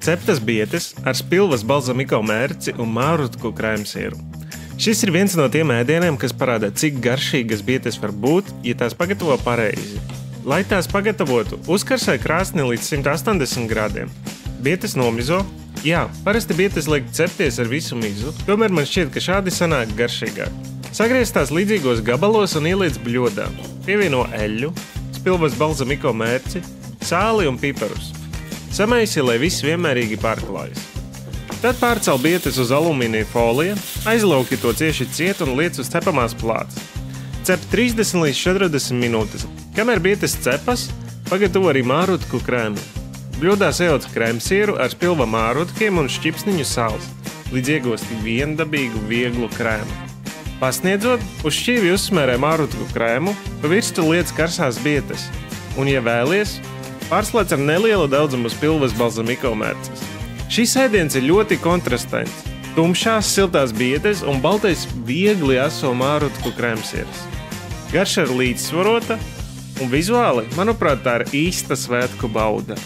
ceptas bietes ar spilvas balzamiko mērci un mārutku krēmsieru. Šis ir viens no tiem ēdieniem, kas parāda, cik garšīgas bietes var būt, ja tās pagatavo pareizi. Lai tās pagatavotu, uzkarsē krāsni līdz 180 grādiem. Bietes nomizo. Jā, parasti bietes liek cepties ar visu mizu, tomēr man šķiet, ka šādi sanāk garšīgāk. Sagriez tās līdzīgos gabalos un ieliec bļodā. Pievieno eļļu, spilvas balzamiko mērci, sāli un piparus. Samaisi, lai viss vienmērīgi pārklājas. Tad pārcel bietes uz alumīnija folija, aizlauki to cieši ciet un liec uz cepamās plāts. Cep 30 līdz 40 minūtes. Kamēr bietes cepas, pagatavo arī mārutku krēmu. Bļodā sajauc krēmsieru ar spilva mārutkiem un šķipsniņu sāls, līdz iegosti viendabīgu, vieglu krēmu. Pasniedzot, uz šķīvi uzsmērē mārutku krēmu, pa virstu liec karsās bietes. Un, ja vēlies, pārslēdz ar nelielu daudzumu spilvas balzamiko mērces. Šis ēdiens ir ļoti kontrastains. Tumšās, siltās bietes un baltais viegli aso mārutku krēmsieras. Garša ir līdzsvarota un vizuāli, manuprāt, tā ir īsta svētku bauda.